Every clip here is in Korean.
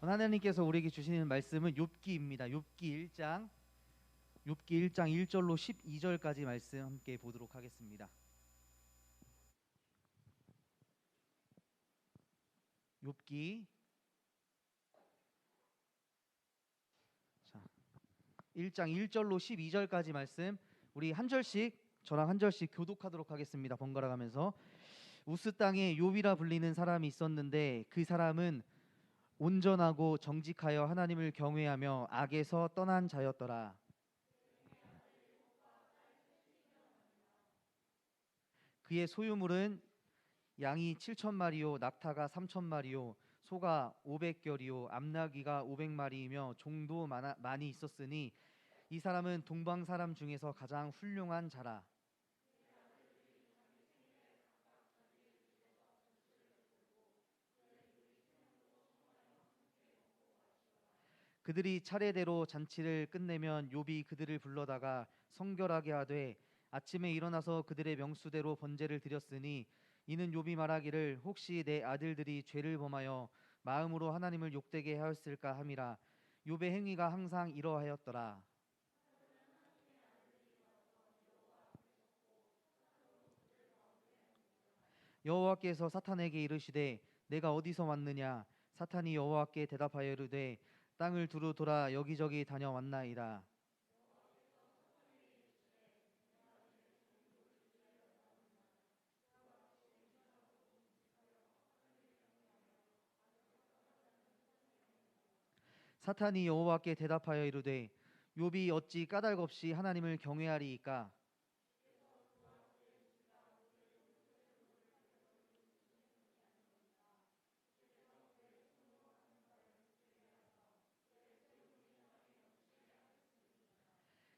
하나님께서 우리에게 주시는 말씀은 욥기입니다. 욥기 1장 1절로 12절까지 말씀 함께 보도록 하겠습니다. 욥기 1장 1절로 12절까지 말씀, 우리 한 절씩, 저랑 한 절씩 교독하도록 하겠습니다. 번갈아 가면서. 우스 땅에 욥이라 불리는 사람이 있었는데 그 사람은 온전하고 정직하여 하나님을 경외하며 악에서 떠난 자였더라. 그의 소유물은 양이 7,000마리요 낙타가 3,000마리요 소가 500결이요 암나귀가 500마리이며 종도 많이 있었으니 이 사람은 동방 사람 중에서 가장 훌륭한 자라. 그들이 차례대로 잔치를 끝내면 욥이 그들을 불러다가 성결하게 하되 아침에 일어나서 그들의 명수대로 번제를 드렸으니 이는 욥이 말하기를 혹시 내 아들들이 죄를 범하여 마음으로 하나님을 욕되게 하였을까 함이라. 욥의 행위가 항상 이러하였더라. 여호와께서 사탄에게 이르시되 내가 어디서 왔느냐. 사탄이 여호와께 대답하여 이르되 땅을 두루 돌아 여기저기 다녀왔나이다. 사탄이 여호와께 대답하여 이르되 욥이 어찌 까닭없이 하나님을 경외하리이까.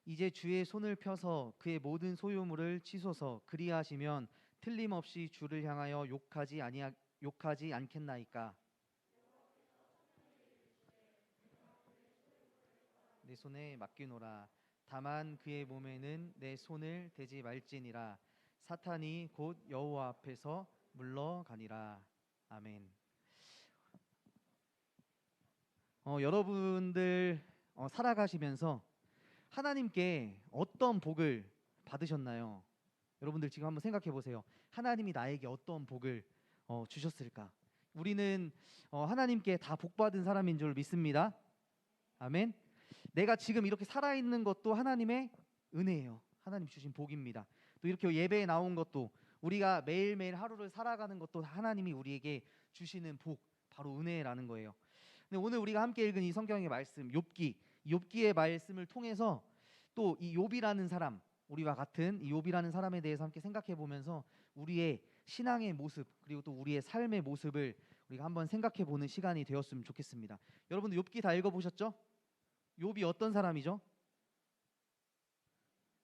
이제 주의 손을 펴서 그의 모든 소유물을 치소서. 그리하시면 틀림없이 주를 향하여 욕하지 않겠나이까. 내 손에 맡기노라. 다만 그의 몸에는 내 손을 대지 말지니라. 사탄이 곧 여호와 앞에서 물러가니라. 아멘. 여러분들 살아가시면서 하나님께 어떤 복을 받으셨나요? 여러분들 지금 한번 생각해 보세요. 하나님이 나에게 어떤 복을 주셨을까? 우리는 하나님께 다 복받은 사람인 줄 믿습니다. 아멘. 내가 지금 이렇게 살아있는 것도 하나님의 은혜예요. 하나님 주신 복입니다. 또 이렇게 예배에 나온 것도, 우리가 매일매일 하루를 살아가는 것도 하나님이 우리에게 주시는 복, 바로 은혜라는 거예요. 근데 오늘 우리가 함께 읽은 이 성경의 말씀, 욥기의 말씀을 통해서 또 이 욥이라는 사람, 우리와 같은 이 욥이라는 사람에 대해서 함께 생각해 보면서 우리의 신앙의 모습, 그리고 또 우리의 삶의 모습을 우리가 한번 생각해 보는 시간이 되었으면 좋겠습니다. 여러분들 욥기 다 읽어보셨죠? 욥이 어떤 사람이죠?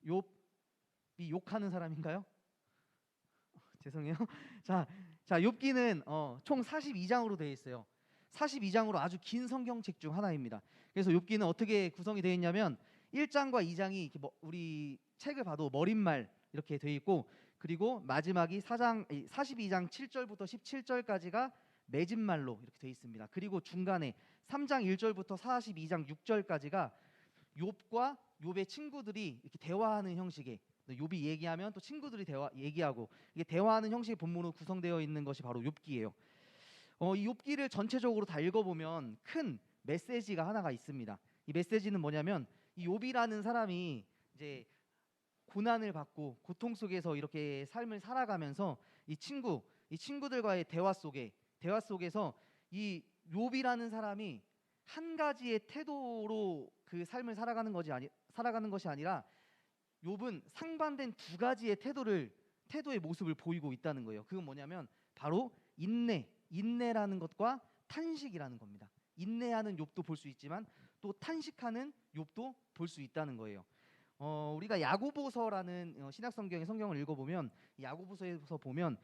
욥이 욕하는 사람인가요? 죄송해요. 자, 욥기는 총 42장으로 되어 있어요. 42장으로 아주 긴 성경책 중 하나입니다. 그래서 욥기는 어떻게 구성이 되어 있냐면 1장과 2장이 이렇게 우리 책을 봐도 머릿말 이렇게 되어 있고, 그리고 마지막이 42장 7절부터 17절까지가 맺은말로 이렇게 되어 있습니다. 그리고 중간에 3장 1절부터 42장 6절까지가 욥과 욥의 친구들이 이렇게 대화하는 형식의, 욥이 얘기하면 또 친구들이 얘기하고, 이게 대화하는 형식의 본문으로 구성되어 있는 것이 바로 욥기예요. 이 욥기를 전체적으로 다 읽어보면 큰 메시지가 하나가 있습니다. 이 메시지는 뭐냐면, 이 욥이라는 사람이 이제 고난을 받고 고통 속에서 이렇게 삶을 살아가면서 이 친구들과의 대화 속에서 이 욥이라는 사람이 한 가지의 태도로 그 삶을 살아가는 것이 아니라 욥은 상반된 두 가지의 태도의 모습을 보이고 있다는 거예요. 그건 뭐냐면 바로 인내라는 것과 탄식이라는 겁니다. 인내하는 욥도 볼 수 있지만 또 탄식하는 욥도 볼 수 있다는 거예요. 우리가 야고보서라는 신약 성경의 성경을 읽어보면, 야고보서에서 보면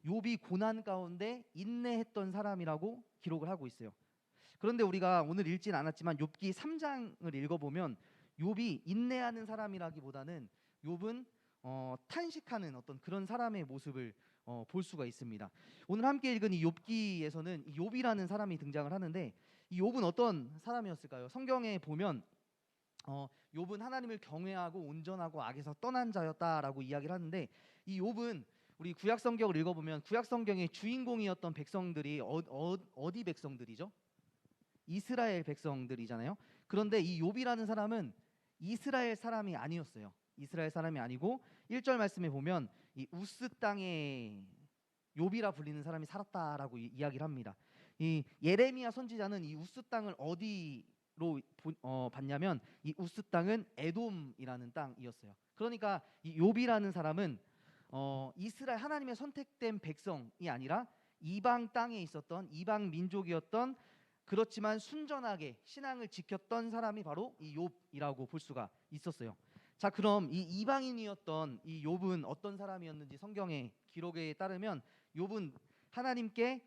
욥이 고난 가운데 인내했던 사람이라고 기록을 하고 있어요. 그런데 우리가 오늘 읽진 않았지만 욥기 3장을 읽어보면 욥이 인내하는 사람이라기보다는 욥은 탄식하는 어떤 그런 사람의 모습을 볼 수가 있습니다. 오늘 함께 읽은 이 욥기에서는 이 욥이라는 사람이 등장을 하는데, 이 욥은 어떤 사람이었을까요? 성경에 보면 욥은 하나님을 경외하고 온전하고 악에서 떠난 자였다라고 이야기를 하는데, 이 욥은 우리 구약 성경을 읽어보면 구약 성경의 주인공이었던 백성들이 어디 백성들이죠? 이스라엘 백성들이잖아요. 그런데 이 욥이라는 사람은 이스라엘 사람이 아니었어요. 이스라엘 사람이 아니고 1절 말씀에 보면 이 우스 땅에 욥이라 불리는 사람이 살았다라고 이야기를 합니다. 이 예레미야 선지자는 이 우스 땅을 어디로 봤냐면 이 우스 땅은 에돔이라는 땅이었어요. 그러니까 이 욥이라는 사람은 이스라엘 하나님의 선택된 백성이 아니라 이방 땅에 있었던 이방 민족이었던, 그렇지만 순전하게 신앙을 지켰던 사람이 바로 이 욥이라고 볼 수가 있었어요. 자, 그럼 이 이방인이었던 이 욥은 어떤 사람이었는지 성경의 기록에 따르면 욥은 하나님께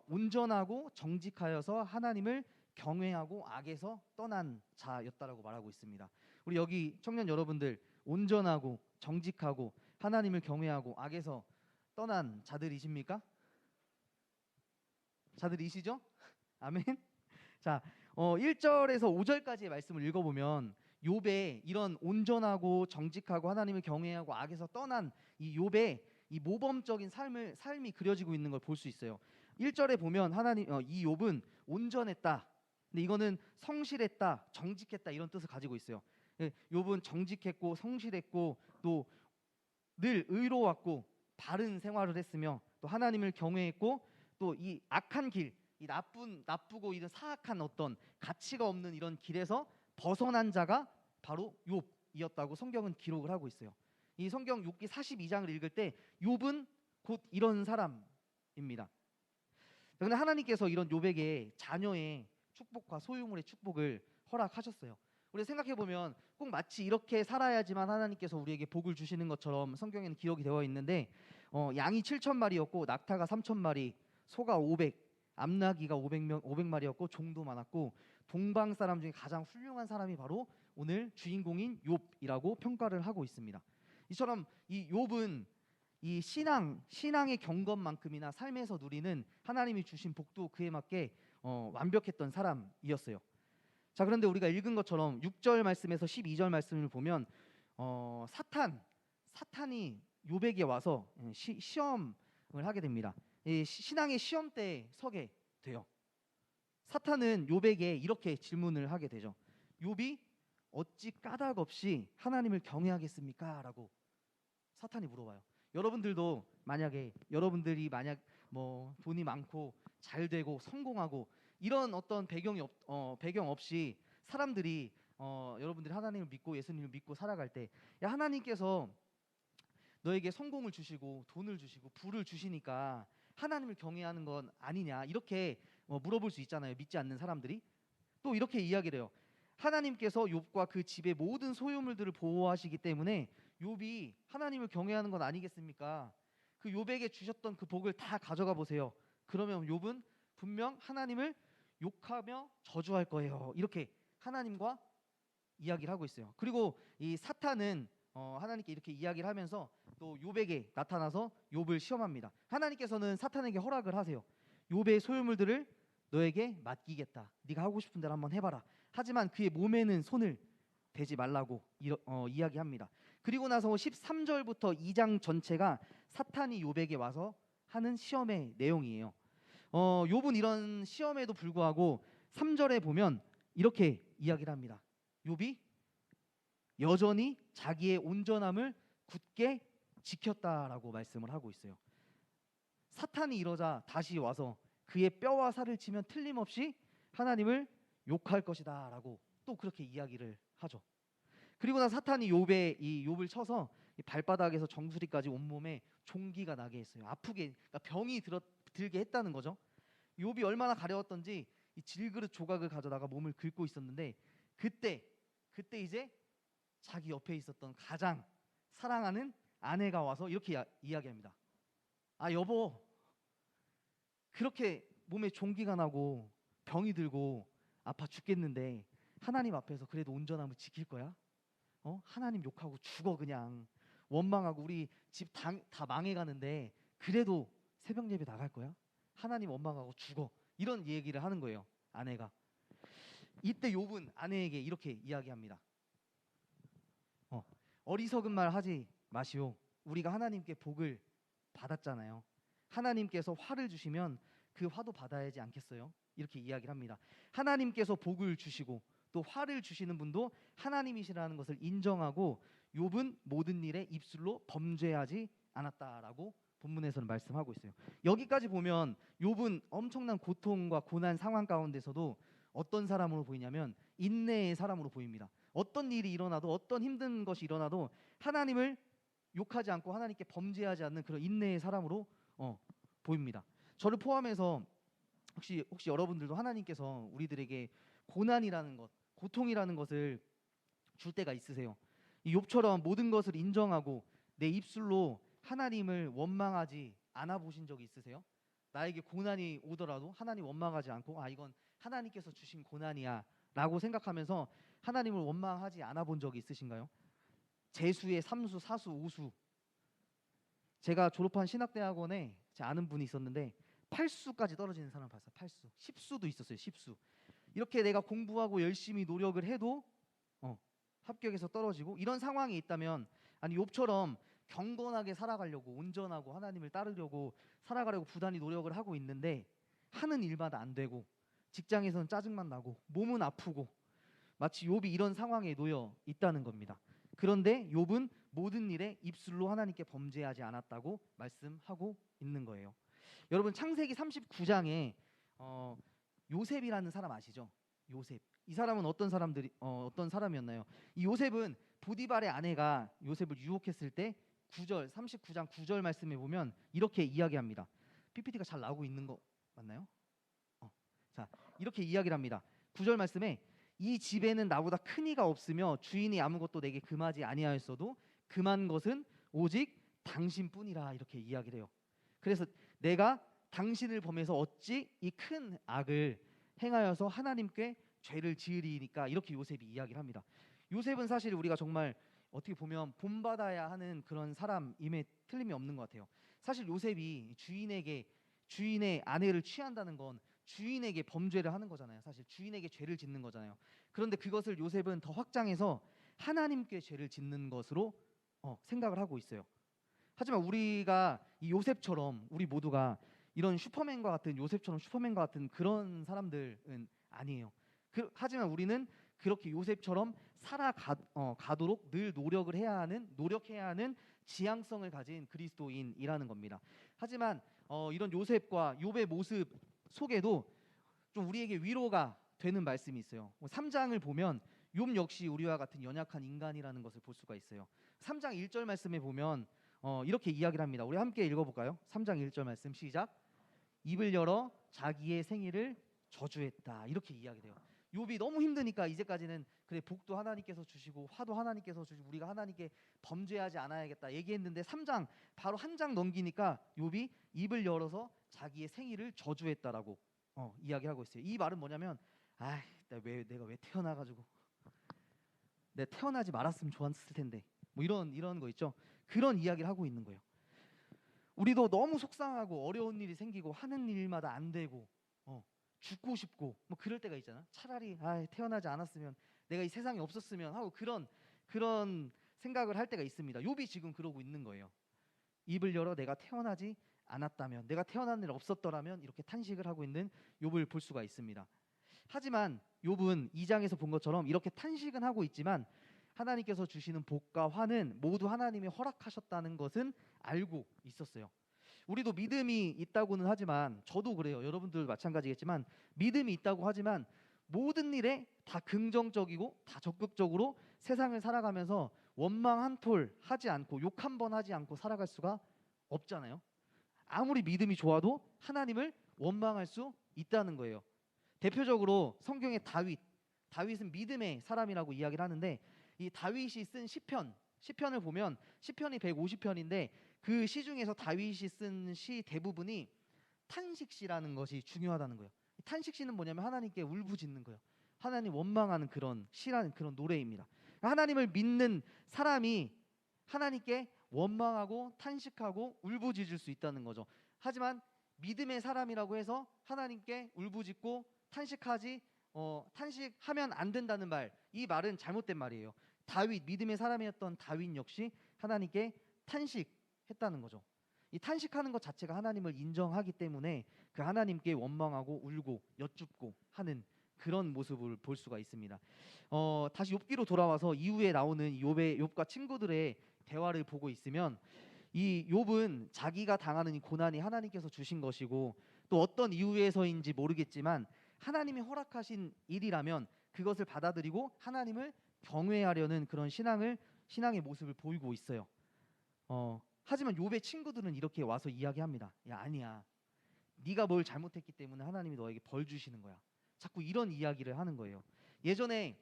온전하고 정직하여서 하나님을 경외하고 악에서 떠난 자였다라고 말하고 있습니다. 우리 여기 청년 여러분들, 온전하고 정직하고 하나님을 경외하고 악에서 떠난 자들이십니까? 자들이시죠? 아멘. 자, 1절에서 5절까지의 말씀을 읽어보면 욥의 이런 온전하고 정직하고 하나님을 경외하고 악에서 떠난 이 욥의 이 모범적인 삶이 그려지고 있는 걸 볼 수 있어요. 1절에 보면 이 욥은 온전했다. 근데 이거는 성실했다, 정직했다 이런 뜻을 가지고 있어요. 욥은 정직했고 성실했고 또 늘 의로웠고 바른 생활을 했으며 또 하나님을 경외했고 또 이 악한 길, 이 나쁘고 이런 사악한 어떤 가치가 없는 이런 길에서 벗어난 자가 바로 욥이었다고 성경은 기록을 하고 있어요. 이 성경 욥기 42장을 읽을 때 욥은 곧 이런 사람입니다. 그런데 하나님께서 이런 욥에게 자녀의 축복과 소유물의 축복을 허락하셨어요. 우리 생각해 보면 꼭 마치 이렇게 살아야지만 하나님께서 우리에게 복을 주시는 것처럼 성경에는 기록이 되어 있는데, 양이 7,000마리였고 낙타가 3,000마리, 소가 500, 암나귀가 500마리였고 종도 많았고 동방 사람 중에 가장 훌륭한 사람이 바로 오늘 주인공인 욥이라고 평가를 하고 있습니다. 이처럼 이 욥은 이 신앙의 경건만큼이나 삶에서 누리는 하나님이 주신 복도 그에 맞게 완벽했던 사람이었어요. 자, 그런데 우리가 읽은 것처럼 6절 말씀에서 12절 말씀을 보면 사탄이 욥에게 와서 시험을 하게 됩니다. 이 신앙의 시험대에 서게 돼요. 사탄은 욥에게 이렇게 질문을 하게 되죠. 욥이 어찌 까닭 없이 하나님을 경외하겠습니까? 라고 사탄이 물어봐요. 여러분들도 여러분들이 만약 뭐 돈이 많고 잘 되고 성공하고 이런 어떤 배경 없이 사람들이 여러분들이 하나님을 믿고 예수님을 믿고 살아갈 때, 야, 하나님께서 너에게 성공을 주시고 돈을 주시고 부를 주시니까 하나님을 경외하는 건 아니냐, 이렇게 물어볼 수 있잖아요. 믿지 않는 사람들이. 또 이렇게 이야기를 해요. 하나님께서 욥과 그 집의 모든 소유물들을 보호하시기 때문에 욥이 하나님을 경외하는 건 아니겠습니까? 그 욥에게 주셨던 그 복을 다 가져가 보세요. 그러면 욥은 분명 하나님을 욕하며 저주할 거예요. 이렇게 하나님과 이야기를 하고 있어요. 그리고 이 사탄은 하나님께 이렇게 이야기를 하면서 또 욥에게 나타나서 욥을 시험합니다. 하나님께서는 사탄에게 허락을 하세요. 욥의 소유물들을 너에게 맡기겠다. 네가 하고 싶은 대로 한번 해봐라. 하지만 그의 몸에는 손을 대지 말라고 이야기합니다. 그리고 나서 13절부터 2장 전체가 사탄이 욥에게 와서 하는 시험의 내용이에요. 욥은 이런 시험에도 불구하고 3절에 보면 이렇게 이야기를 합니다. 욥이 여전히 자기의 온전함을 굳게 지켰다라고 말씀을 하고 있어요. 사탄이 이러자 다시 와서 그의 뼈와 살을 치면 틀림없이 하나님을 욕할 것이다 라고 또 그렇게 이야기를 하죠. 그리고 나서 사탄이 욥을 쳐서 발바닥에서 정수리까지 온몸에 종기가 나게 했어요. 아프게, 그러니까 병이 들게 했다는 거죠. 욥이 얼마나 가려웠던지 이 질그릇 조각을 가져다가 몸을 긁고 있었는데, 그때 이제 자기 옆에 있었던 가장 사랑하는 아내가 와서 이렇게 이야기합니다. 아, 여보, 그렇게 몸에 종기가 나고 병이 들고 아파 죽겠는데 하나님 앞에서 그래도 온전함을 지킬 거야? 하나님 욕하고 죽어, 그냥 원망하고 우리 집 다 망해가는데 그래도 새벽 예배 나갈 거야? 하나님 원망하고 죽어. 이런 얘기를 하는 거예요, 아내가. 이때 욥은 아내에게 이렇게 이야기합니다. 어리석은 말 하지 마시오. 우리가 하나님께 복을 받았잖아요. 하나님께서 화를 주시면 그 화도 받아야지 않겠어요? 이렇게 이야기를 합니다. 하나님께서 복을 주시고 또 화를 주시는 분도 하나님이시라는 것을 인정하고 욥은 모든 일에 입술로 범죄하지 않았다라고 본문에서는 말씀하고 있어요. 여기까지 보면 욥은 엄청난 고통과 고난 상황 가운데서도 어떤 사람으로 보이냐면 인내의 사람으로 보입니다. 어떤 일이 일어나도 어떤 힘든 것이 일어나도 하나님을 욕하지 않고 하나님께 범죄하지 않는 그런 인내의 사람으로 보입니다. 저를 포함해서 혹시 여러분들도 하나님께서 우리들에게 고난이라는 것, 고통이라는 것을 줄 때가 있으세요? 이 욥처럼 모든 것을 인정하고 내 입술로 하나님을 원망하지 않아 보신 적이 있으세요? 나에게 고난이 오더라도 하나님 원망하지 않고 이건 하나님께서 주신 고난이야 라고 생각하면서 하나님을 원망하지 않아 본 적이 있으신가요? 재수의 3수, 4수, 5수. 제가 졸업한 신학대학원에 제 아는 분이 있었는데 8수까지 떨어지는 사람을 봤어요. 8수. 10수도 있었어요. 10수. 이렇게 내가 공부하고 열심히 노력을 해도 합격해서 떨어지고 이런 상황이 있다면 아니 욥처럼 경건하게 살아가려고 온전하고 하나님을 따르려고 살아가려고 부단히 노력을 하고 있는데 하는 일마다 안 되고 직장에서는 짜증만 나고 몸은 아프고 마치 욥이 이런 상황에 놓여 있다는 겁니다. 그런데 욥은 모든 일에 입술로 하나님께 범죄하지 않았다고 말씀하고 있는 거예요. 여러분 창세기 39장에 요셉이라는 사람 아시죠? 요셉. 이 사람은 어떤 사람이었나요? 이 요셉은 보디발의 아내가 요셉을 유혹했을 때 39장 9절 말씀에 보면 이렇게 이야기합니다. PPT가 잘 나오고 있는 거 맞나요? 자, 이렇게 이야기를 합니다. 9절 말씀에 이 집에는 나보다 큰 이가 없으며 주인이 아무것도 내게 금하지 아니하였어도 금한 것은 오직 당신뿐이라 이렇게 이야기를 해요. 그래서 내가 당신을 범해서 어찌 이 큰 악을 행하여서 하나님께 죄를 지으리니까 이렇게 요셉이 이야기를 합니다. 요셉은 사실 우리가 정말 어떻게 보면 본받아야 하는 그런 사람임에 틀림이 없는 것 같아요. 사실 요셉이 주인의 아내를 취한다는 건 주인에게 범죄를 하는 거잖아요. 사실 주인에게 죄를 짓는 거잖아요. 그런데 그것을 요셉은 더 확장해서 하나님께 죄를 짓는 것으로 생각을 하고 있어요. 하지만 우리가 이 요셉처럼 우리 모두가 이런 슈퍼맨과 같은 요셉처럼 슈퍼맨과 같은 그런 사람들은 아니에요. 하지만 우리는 그렇게 요셉처럼 살아가도록 늘 노력해야 하는 지향성을 가진 그리스도인이라는 겁니다. 하지만 이런 요셉과 욥의 모습 속에도 좀 우리에게 위로가 되는 말씀이 있어요. 3장을 보면 욥 역시 우리와 같은 연약한 인간이라는 것을 볼 수가 있어요. 3장 1절 말씀에 보면 이렇게 이야기를 합니다. 우리 함께 읽어볼까요? 3장 1절 말씀 시작. 입을 열어 자기의 생일을 저주했다. 이렇게 이야기돼요. 욥이 너무 힘드니까 이제까지는 그래 복도 하나님께서 주시고 화도 하나님께서 주시고 우리가 하나님께 범죄하지 않아야겠다 얘기했는데 3장 바로 한 장 넘기니까 욥이 입을 열어서 자기의 생일을 저주했다라고 이야기하고 있어요. 이 말은 뭐냐면 내가 왜 태어나가지고 내가 태어나지 말았으면 좋았을 텐데 뭐 이런 거 있죠. 그런 이야기를 하고 있는 거예요. 우리도 너무 속상하고 어려운 일이 생기고 하는 일마다 안 되고 죽고 싶고 뭐 그럴 때가 있잖아. 차라리 태어나지 않았으면 내가 이 세상에 없었으면 하고 그런 생각을 할 때가 있습니다. 욥이 지금 그러고 있는 거예요. 입을 열어 내가 태어나지 않았다면 내가 태어난 일 없었더라면 이렇게 탄식을 하고 있는 욥을 볼 수가 있습니다. 하지만 욥은 2장에서 본 것처럼 이렇게 탄식은 하고 있지만 하나님께서 주시는 복과 화는 모두 하나님이 허락하셨다는 것은 알고 있었어요. 우리도 믿음이 있다고는 하지만 저도 그래요. 여러분들 마찬가지겠지만 믿음이 있다고 하지만 모든 일에 다 긍정적이고 다 적극적으로 세상을 살아가면서 원망 한 톨 하지 않고 욕 한 번 하지 않고 살아갈 수가 없잖아요. 아무리 믿음이 좋아도 하나님을 원망할 수 있다는 거예요. 대표적으로 성경의 다윗은 믿음의 사람이라고 이야기를 하는데 이 다윗이 쓴 시편을 보면 시편이 150편인데 그 시 중에서 다윗이 쓴 시 대부분이 탄식시라는 것이 중요하다는 거예요. 탄식시는 뭐냐면 하나님께 울부짖는 거예요. 하나님 원망하는 그런 시라는 그런 노래입니다. 하나님을 믿는 사람이 하나님께 원망하고 탄식하고 울부짖을 수 있다는 거죠. 하지만 믿음의 사람이라고 해서 하나님께 울부짖고 탄식하지 탄식하면 안 된다는 말, 이 말은 잘못된 말이에요. 다윗, 믿음의 사람이었던 다윗 역시 하나님께 탄식했다는 거죠. 이 탄식하는 것 자체가 하나님을 인정하기 때문에 그 하나님께 원망하고 울고 여쭙고 하는 그런 모습을 볼 수가 있습니다. 다시 욥기로 돌아와서 이후에 나오는 욥과 친구들의 대화를 보고 있으면 이 욥은 자기가 당하는 이 고난이 하나님께서 주신 것이고 또 어떤 이유에서인지 모르겠지만 하나님이 허락하신 일이라면 그것을 받아들이고 하나님을 경외하려는 그런 신앙의 모습을 보이고 있어요. 하지만 욥의 친구들은 이렇게 와서 이야기합니다. 야, 아니야. 네가 뭘 잘못했기 때문에 하나님이 너에게 벌 주시는 거야. 자꾸 이런 이야기를 하는 거예요. 예전에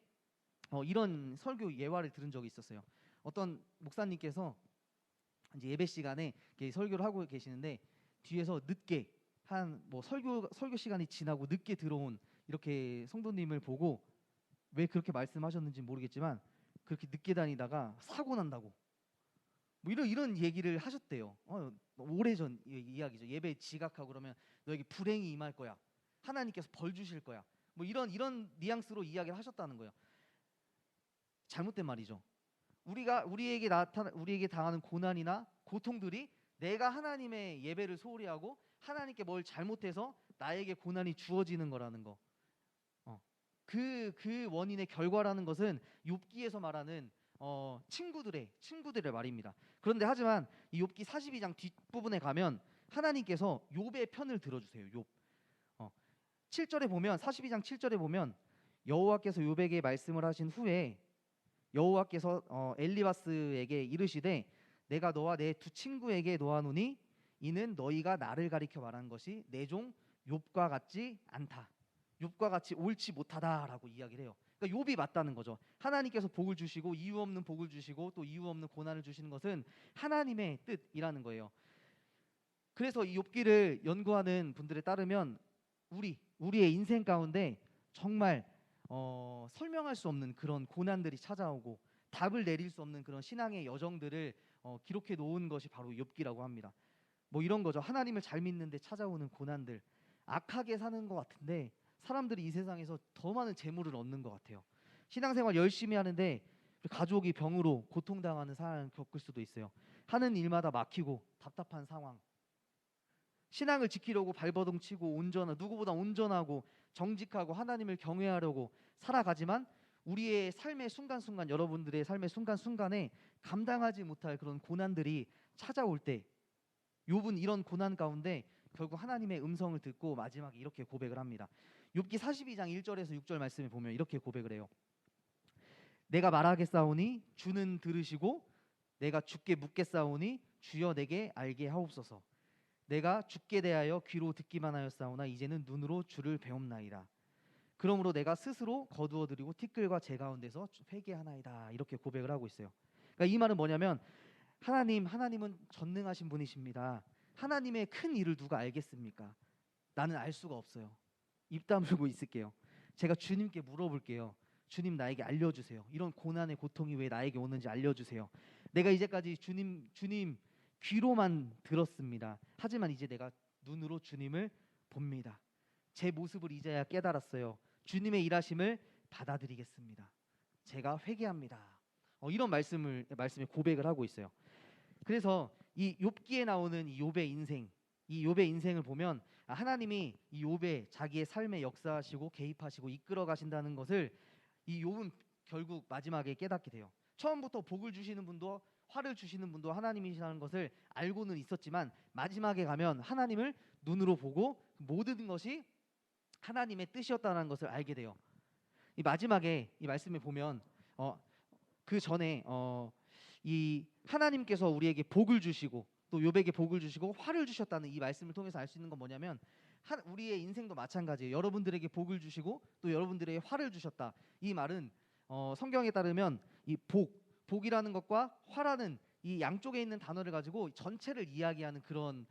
이런 설교 예화를 들은 적이 있었어요. 어떤 목사님께서 이제 예배 시간에 이렇게 설교를 하고 계시는데 뒤에서 늦게 한 뭐 설교 시간이 지나고 늦게 들어온 이렇게 성도님을 보고 왜 그렇게 말씀하셨는지 모르겠지만 그렇게 늦게 다니다가 사고 난다고 뭐 이런 얘기를 하셨대요. 오래전 이야기죠. 예배 지각하고 그러면 너에게 불행이 임할 거야. 하나님께서 벌 주실 거야. 뭐 이런 뉘앙스로 이야기를 하셨다는 거예요. 잘못된 말이죠. 우리에게 당하는 고난이나 고통들이 내가 하나님의 예배를 소홀히 하고 하나님께 뭘 잘못해서 나에게 고난이 주어지는 거라는 거. 그 원인의 결과라는 것은 욥기에서 말하는 친구들의 말입니다. 그런데 하지만 이 욥기 42장 뒷부분에 가면 하나님께서 욥의 편을 들어주세요. 욥 7절에 보면 42장 7절에 보면 여호와께서 욥에게 말씀을 하신 후에 여호와께서 엘리바스에게 이르시되 내가 너와 내 두 친구에게 노하노니 이는 너희가 나를 가리켜 말한 것이 내 종 욥과 같지 않다. 욥과 같이 옳지 못하다라고 이야기를 해요. 그러니까 욥이 맞다는 거죠. 하나님께서 복을 주시고 이유 없는 복을 주시고 또 이유 없는 고난을 주시는 것은 하나님의 뜻이라는 거예요. 그래서 이 욥기를 연구하는 분들에 따르면 우리의 인생 가운데 정말 설명할 수 없는 그런 고난들이 찾아오고 답을 내릴 수 없는 그런 신앙의 여정들을 기록해 놓은 것이 바로 욥기라고 합니다. 뭐 이런 거죠. 하나님을 잘 믿는데 찾아오는 고난들, 악하게 사는 것 같은데 사람들이 이 세상에서 더 많은 재물을 얻는 것 같아요. 신앙생활 열심히 하는데 가족이 병으로 고통당하는 상황을 겪을 수도 있어요. 하는 일마다 막히고 답답한 상황. 신앙을 지키려고 발버둥 치고 누구보다 온전하고 정직하고 하나님을 경외하려고 살아가지만 우리의 삶의 순간순간, 여러분들의 삶의 순간순간에 감당하지 못할 그런 고난들이 찾아올 때 욥은 이런 고난 가운데 결국 하나님의 음성을 듣고 마지막에 이렇게 고백을 합니다. 욥기 42장 1절에서 6절 말씀에 보면 이렇게 고백을 해요. 내가 말하겠사오니 주는 들으시고 내가 주께 묻겠사오니 주여 내게 알게 하옵소서. 내가 주께 대하여 귀로 듣기만 하였사오나 이제는 눈으로 주를 배움나이다. 그러므로 내가 스스로 거두어드리고 티끌과 재 가운데서 회개하나이다. 이렇게 고백을 하고 있어요. 그러니까 이 말은 뭐냐면 하나님은 전능하신 분이십니다. 하나님의 큰 일을 누가 알겠습니까? 나는 알 수가 없어요. 입 다물고 있을게요. 제가 주님께 물어볼게요. 주님 나에게 알려주세요. 이런 고난의 고통이 왜 나에게 오는지 알려주세요. 내가 이제까지 주님 귀로만 들었습니다. 하지만 이제 내가 눈으로 주님을 봅니다. 제 모습을 이제야 깨달았어요. 주님의 일하심을 받아들이겠습니다. 제가 회개합니다. 이런 말씀에 고백을 하고 있어요. 그래서 이 욥기에 나오는 이 욥의 인생을 보면 하나님이 이 욥의 자기의 삶에 역사하시고 개입하시고 이끌어 가신다는 것을 이 욥은 결국 마지막에 깨닫게 돼요. 처음부터 복을 주시는 분도 화를 주시는 분도 하나님이시라는 것을 알고는 있었지만 마지막에 가면 하나님을 눈으로 보고 모든 것이 하나님의 뜻이었다는 것을 알게 돼요. 이 마지막에 이 말씀에 보면 그 전에 이 하나님께서 우리에게 복을 주시고 또 욥에게 복을 주시고 화를 주셨다는 이 말씀을 통해서 알 수 있는 건 뭐냐면 우리의 인생도 마찬가지예요. 여러분들에게 복을 주시고 또 여러분들에게 화를 주셨다. 이 말은 성경에 따르면 이 복이라는 것과 화라는 이 양쪽에 있는 단어를 가지고 전체를 이야기하는 그런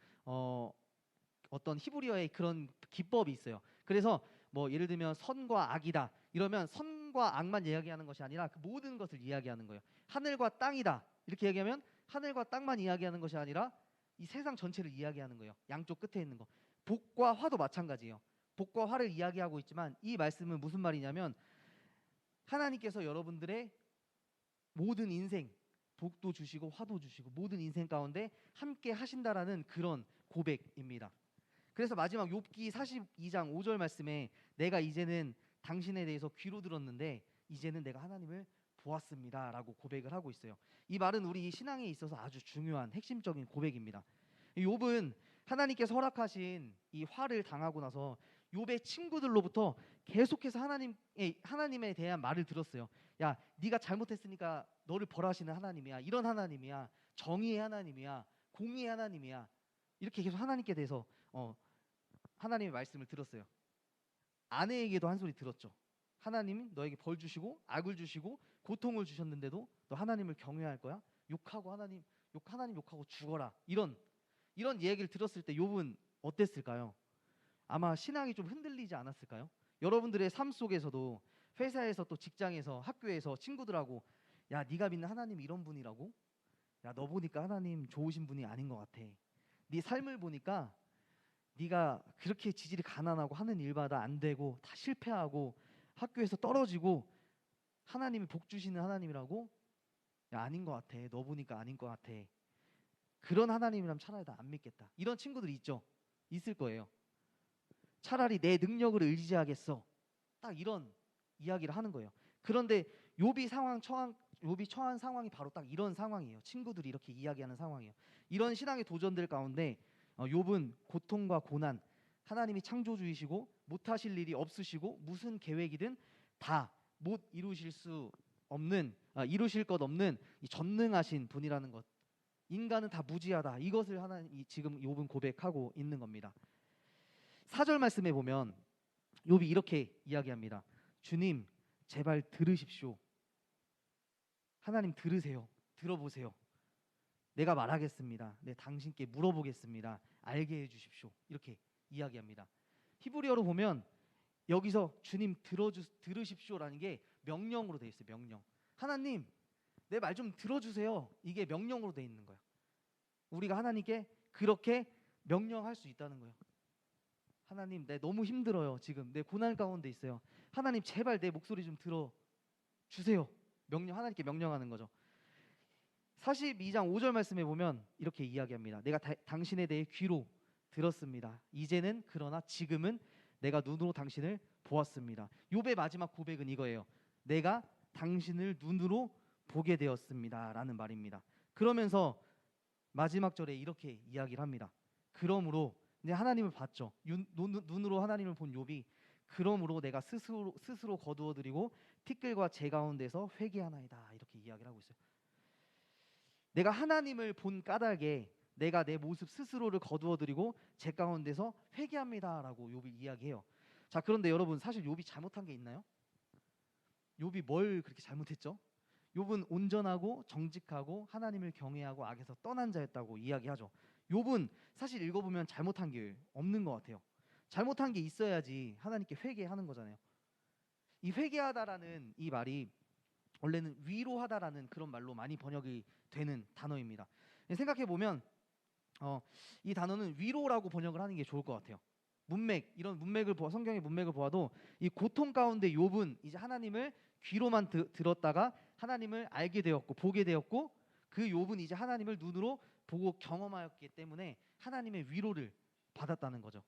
어떤 히브리어의 그런 기법이 있어요. 그래서 뭐 예를 들면 선과 악이다 이러면 선과 악만 이야기하는 것이 아니라 그 모든 것을 이야기하는 거예요. 하늘과 땅이다 이렇게 얘기하면 하늘과 땅만 이야기하는 것이 아니라 이 세상 전체를 이야기하는 거예요. 양쪽 끝에 있는 거. 복과 화도 마찬가지예요. 복과 화를 이야기하고 있지만 이 말씀은 무슨 말이냐면 하나님께서 여러분들의 모든 인생 복도 주시고 화도 주시고 모든 인생 가운데 함께 하신다라는 그런 고백입니다. 그래서 마지막 욥기 42장 5절 말씀에 내가 이제는 당신에 대해서 귀로 들었는데 이제는 내가 하나님을 보았습니다라고 고백을 하고 있어요. 이 말은 우리 신앙에 있어서 아주 중요한 핵심적인 고백입니다. 욥은 하나님께서 허락하신 이 화를 당하고 나서 욥의 친구들로부터 계속해서 하나님에 대한 말을 들었어요. 야, 네가 잘못했으니까 너를 벌하시는 하나님이야. 이런 하나님이야. 정의의 하나님이야. 공의의 하나님이야. 이렇게 계속 하나님께 대해서 하나님의 말씀을 들었어요. 아내에게도 한 소리 들었죠. 하나님이 너에게 벌 주시고 악을 주시고 고통을 주셨는데도 너 하나님을 경외할 거야? 욕하고 하나님 욕하고 죽어라. 이런 이야기를 들었을 때 욥은 어땠을까요? 아마 신앙이 좀 흔들리지 않았을까요? 여러분들의 삶 속에서도 회사에서 또 직장에서 학교에서 친구들하고 야, 네가 믿는 하나님 이런 분이라고? 야, 너 보니까 하나님 좋으신 분이 아닌 것 같아. 네 삶을 보니까 네가 그렇게 지질이 가난하고 하는 일마다 안 되고 다 실패하고 학교에서 떨어지고 하나님이 복 주시는 하나님이라고? 야, 아닌 것 같아. 너 보니까 아닌 것 같아. 그런 하나님이라면 차라리 나 안 믿겠다. 이런 친구들이 있죠. 있을 거예요. 차라리 내 능력을 의지하겠어. 딱 이런 이야기를 하는 거예요. 그런데 욥이 처한 상황이 바로 딱 이런 상황이에요. 친구들이 이렇게 이야기하는 상황이에요. 이런 신앙의 도전들 가운데 욥은 고통과 고난, 하나님이 창조주이시고 못하실 일이 없으시고 무슨 계획이든 다 못 이루실 것 없는 이 전능하신 분이라는 것. 인간은 다 무지하다. 이것을 하나님 지금 욥은 고백하고 있는 겁니다. 4절 말씀에 보면 욥이 이렇게 이야기합니다. 주님, 제발 들으십시오. 하나님 들으세요. 들어보세요. 내가 말하겠습니다. 네, 당신께 물어보겠습니다. 알게 해주십시오. 이렇게 이야기합니다. 히브리어로 보면 여기서 주님 들으십시오라는 게 명령으로 돼 있어요. 명령. 하나님, 내 말 좀 들어주세요. 이게 명령으로 돼 있는 거예요. 우리가 하나님께 그렇게 명령할 수 있다는 거예요. 하나님, 내 너무 힘들어요. 지금 내 고난 가운데 있어요. 하나님, 제발 내 목소리 좀 들어주세요. 하나님께 명령하는 거죠. 42장 5절 말씀에 보면 이렇게 이야기합니다. 내가 당신에 대해 귀로 들었습니다. 이제는 그러나 지금은 내가 눈으로 당신을 보았습니다. 욥의 마지막 고백은 이거예요. 내가 당신을 눈으로 보게 되었습니다 라는 말입니다. 그러면서 마지막 절에 이렇게 이야기를 합니다. 그러므로 이제 하나님을 봤죠. 눈으로 하나님을 본 욥이 그러므로 내가 스스로 거두어드리고 티끌과 재 가운데서 회개하나이다 이렇게 이야기를 하고 있어요. 내가 하나님을 본 까닭에 내가 내 모습 스스로를 거두어드리고 재 가운데서 회개합니다라고 욥이 이야기해요. 자, 그런데 여러분 사실 욥이 잘못한 게 있나요? 욥이 뭘 그렇게 잘못했죠? 욥은 온전하고 정직하고 하나님을 경외하고 악에서 떠난 자였다고 이야기하죠. 욥은 사실 읽어보면 잘못한 게 없는 것 같아요. 잘못한 게 있어야지 하나님께 회개하는 거잖아요. 이 회개하다라는 이 말이 원래는 위로하다라는 그런 말로 많이 번역이 되는 단어입니다. 생각해보면 이 단어는 위로라고 번역을 하는 게 좋을 것 같아요. 이런 문맥을 성경의 문맥을 보아도 이 고통 가운데 욥은 이제 하나님을 귀로만 들었다가 하나님을 알게 되었고 보게 되었고 그 욥은 이제 하나님을 눈으로 보고 경험하였기 때문에 하나님의 위로를 받았다는 거죠.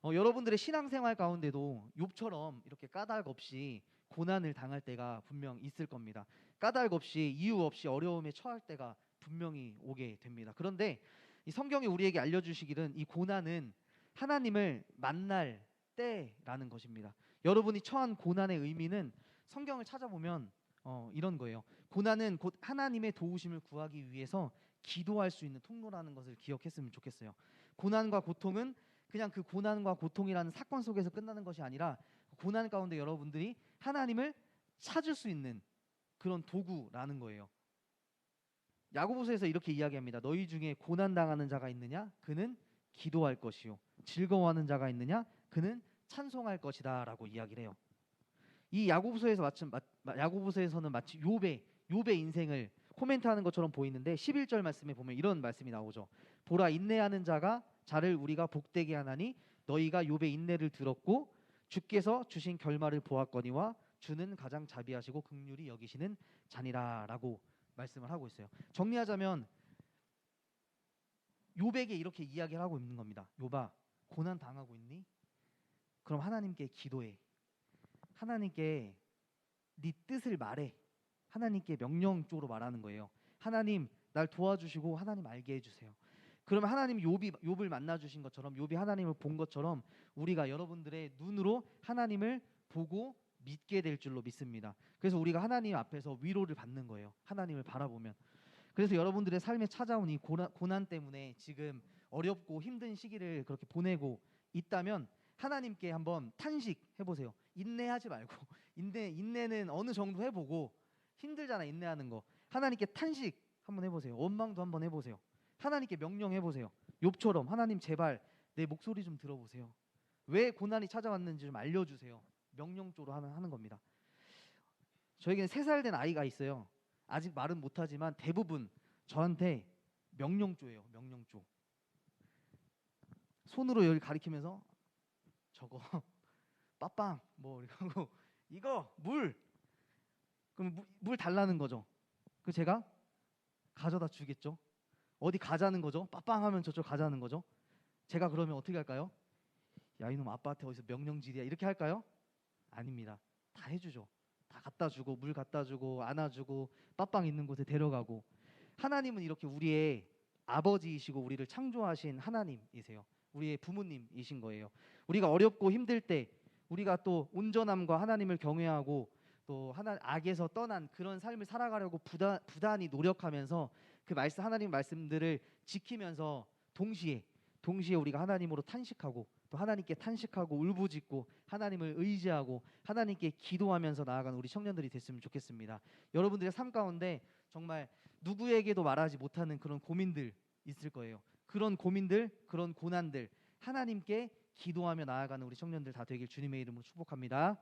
여러분들의 신앙생활 가운데도 욥처럼 이렇게 까닭 없이 고난을 당할 때가 분명 있을 겁니다. 까닭 없이 이유 없이 어려움에 처할 때가 분명히 오게 됩니다. 그런데 이 성경이 우리에게 알려주시기는 이 고난은 하나님을 만날 때라는 것입니다. 여러분이 처한 고난의 의미는 성경을 찾아보면 이런 거예요. 고난은 곧 하나님의 도우심을 구하기 위해서 기도할 수 있는 통로라는 것을 기억했으면 좋겠어요. 고난과 고통은 그냥 그 고난과 고통이라는 사건 속에서 끝나는 것이 아니라 고난 가운데 여러분들이 하나님을 찾을 수 있는 그런 도구라는 거예요. 야고보서에서 이렇게 이야기합니다. 너희 중에 고난당하는 자가 있느냐? 그는 기도할 것이요. 즐거워하는 자가 있느냐? 그는 찬송할 것이다 라고 이야기를 해요. 이 야고보서에서는 마치 욥의 인생을 코멘트하는 것처럼 보이는데 11절 말씀에 보면 이런 말씀이 나오죠. 보라, 인내하는 자를 우리가 복되게 하나니 너희가 욥의 인내를 들었고 주께서 주신 결말을 보았거니와 주는 가장 자비하시고 긍휼히 여기시는 자니라라고 말씀을 하고 있어요. 정리하자면 욥에게 이렇게 이야기를 하고 있는 겁니다. 욥아, 고난 당하고 있니? 그럼 하나님께 기도해. 하나님께 네 뜻을 말해. 하나님께 명령 쪽으로 말하는 거예요. 하나님 날 도와주시고 하나님 알게 해주세요. 그러면 하나님 욥을 만나 주신 것처럼, 욥이 하나님을 본 것처럼 우리가 여러분들의 눈으로 하나님을 보고 믿게 될 줄로 믿습니다. 그래서 우리가 하나님 앞에서 위로를 받는 거예요. 하나님을 바라보면. 그래서 여러분들의 삶에 찾아온 이 고난 때문에 지금 어렵고 힘든 시기를 그렇게 보내고 있다면 하나님께 한번 탄식해 보세요. 인내하지 말고 인내는 어느 정도 해보고, 힘들잖아 인내하는 거. 하나님께 탄식 한번 해보세요. 원망도 한번 해보세요. 하나님께 명령해 보세요. 욥처럼 하나님 제발 내 목소리 좀 들어보세요. 왜 고난이 찾아왔는지 좀 알려주세요. 명령적으로 하는 겁니다. 저에게는 3살 된 아이가 있어요. 아직 말은 못하지만 대부분 저한테 명령조예요. 명령조. 손으로 여기 가리키면서 저거 빠빵 뭐 이러고 이거 물, 그럼 물 달라는 거죠. 그 제가 가져다 주겠죠. 어디 가자는 거죠. 빠빵 하면 저쪽 가자는 거죠. 제가 그러면 어떻게 할까요? 야 이놈 아빠한테 어디서 명령질이야 이렇게 할까요? 아닙니다. 다 해주죠. 다 갖다 주고 물 갖다 주고 안아주고 빠빵 있는 곳에 데려가고. 하나님은 이렇게 우리의 아버지이시고 우리를 창조하신 하나님이세요. 우리의 부모님이신 거예요. 우리가 어렵고 힘들 때 우리가 또 온전함과 하나님을 경외하고 또 악에서 떠난 그런 삶을 살아가려고 부단히 노력하면서 그 하나님 말씀들을 지키면서 동시에 우리가 하나님으로 탄식하고 또 하나님께 탄식하고 울부짖고 하나님을 의지하고 하나님께 기도하면서 나아가는 우리 청년들이 됐으면 좋겠습니다. 여러분들의 삶 가운데 정말 누구에게도 말하지 못하는 그런 고민들 있을 거예요. 그런 고민들, 그런 고난들 하나님께 기도하며 나아가는 우리 청년들 다 되길 주님의 이름으로 축복합니다.